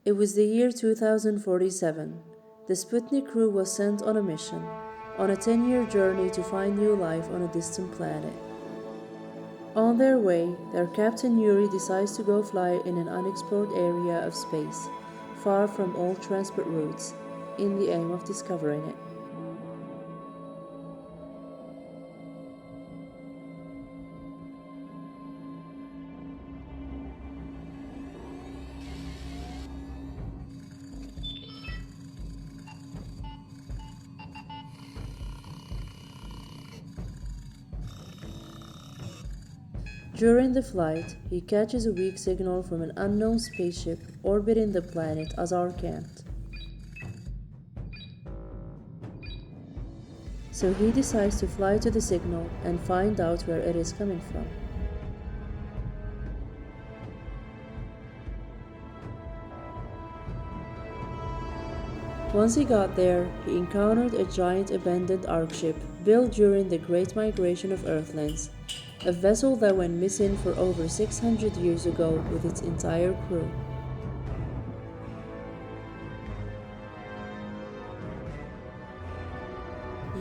It was the year 2047. The Sputnik crew was sent on a mission, on a 10-year journey to find new life on a distant planet. On their way, their captain Yuri decides to go fly in an unexplored area of space, far from all transport routes, in the aim of discovering it. During the flight, he catches a weak signal from an unknown spaceship orbiting the planet AZARKANT. So he decides to fly to the signal and find out where it is coming from. Once he got there, he encountered a giant abandoned Ark ship built during the Great Migration of Earthlings, a vessel that went missing for over 600 years ago with its entire crew.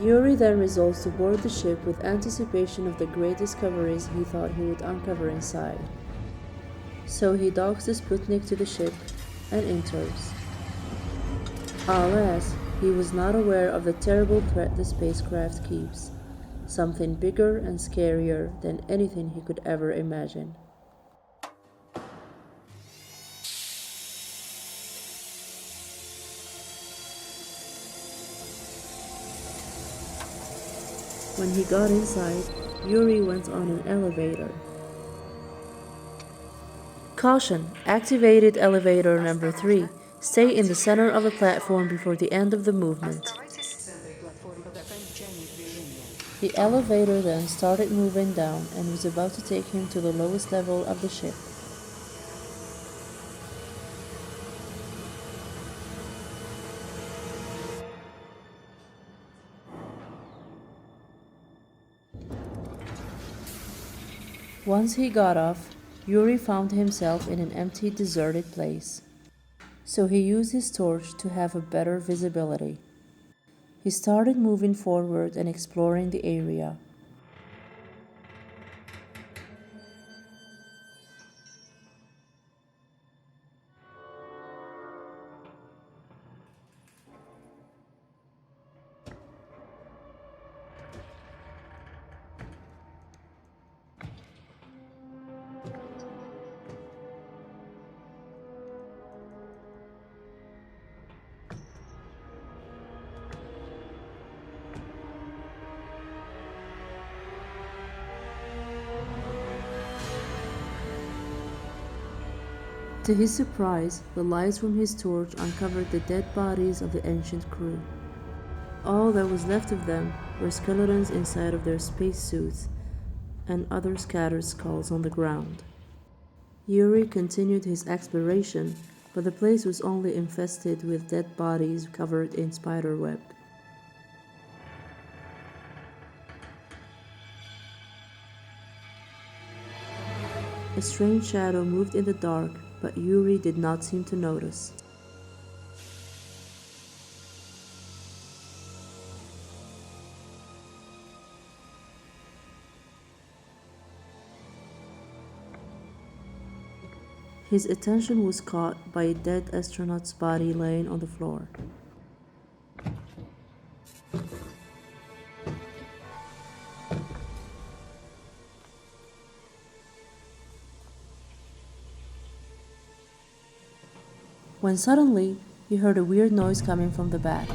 Yuri then resolves to board the ship with anticipation of the great discoveries he thought he would uncover inside. So he docks the Sputnik to the ship and enters. Alas, he was not aware of the terrible threat the spacecraft keeps, something bigger and scarier than anything he could ever imagine. When he got inside, Yuri went on an elevator. Caution! Activated elevator number 3. Stay in the center of the platform before the end of the movement. The elevator then started moving down and was about to take him to the lowest level of the ship. Once he got off, Yuri found himself in an empty, deserted place. So he used his torch to have a better visibility. He started moving forward and exploring the area. To his surprise, the lights from his torch uncovered the dead bodies of the ancient crew. All that was left of them were skeletons inside of their spacesuits and other scattered skulls on the ground. Yuri continued his exploration, but the place was only infested with dead bodies covered in spiderweb. A strange shadow moved in the dark, but Yuri did not seem to notice. His attention was caught by a dead astronaut's body laying on the floor. When suddenly, he heard a weird noise coming from the back.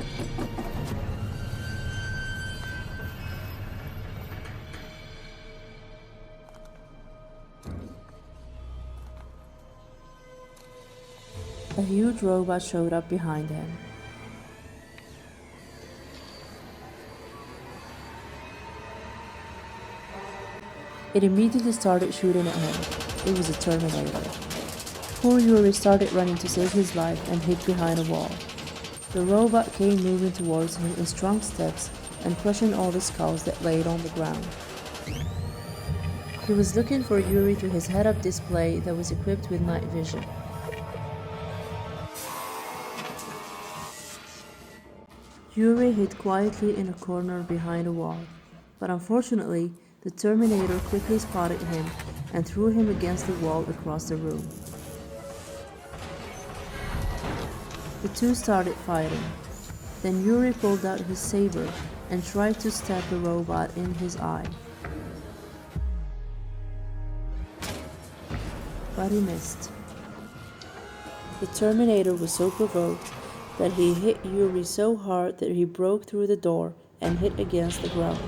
A huge robot showed up behind him. It immediately started shooting at him. It was a Terminator. Poor Yuri started running to save his life and hid behind a wall. The robot came moving towards him in strong steps and crushing all the skulls that laid on the ground. He was looking for Yuri through his head-up display that was equipped with night vision. Yuri hid quietly in a corner behind a wall, but unfortunately, the Terminator quickly spotted him and threw him against the wall across the room. The two started fighting. Then Yuri pulled out his saber and tried to stab the robot in his eye. But he missed. The Terminator was so provoked that he hit Yuri so hard that he broke through the door and hit against the ground.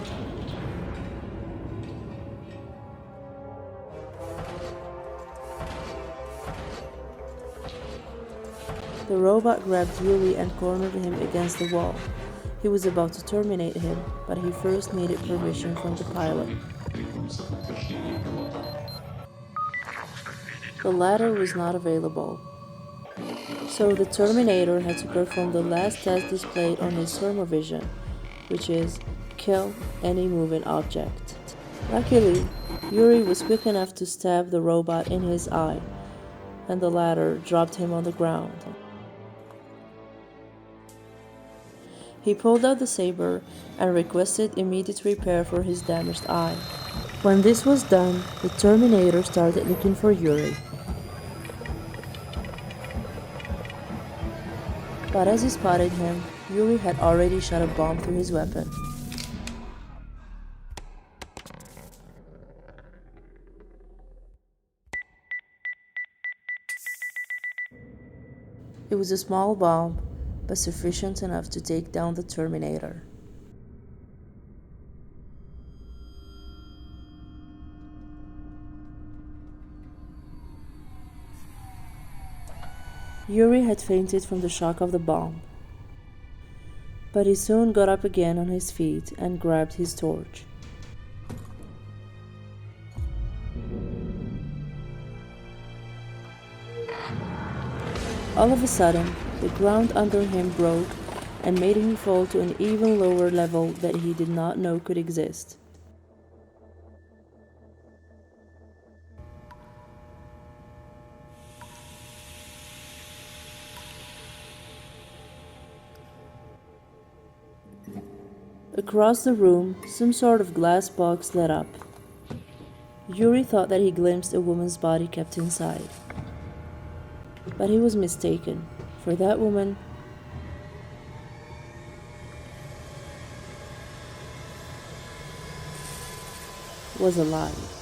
The robot grabbed Yuri and cornered him against the wall. He was about to terminate him, but he first needed permission from the pilot. The latter was not available, so the Terminator had to perform the last test displayed on his thermovision, which is kill any moving object. Luckily, Yuri was quick enough to stab the robot in his eye, and the latter dropped him on the ground. He pulled out the saber and requested immediate repair for his damaged eye. When this was done, the Terminator started looking for Yuri. But as he spotted him, Yuri had already shot a bomb through his weapon. It was a small bomb, but sufficient enough to take down the Terminator. Yuri had fainted from the shock of the bomb, but he soon got up again on his feet and grabbed his torch. All of a sudden, the ground under him broke and made him fall to an even lower level that he did not know could exist. Across the room, some sort of glass box lit up. Yuri thought that he glimpsed a woman's body kept inside. But he was mistaken, for that woman was alive.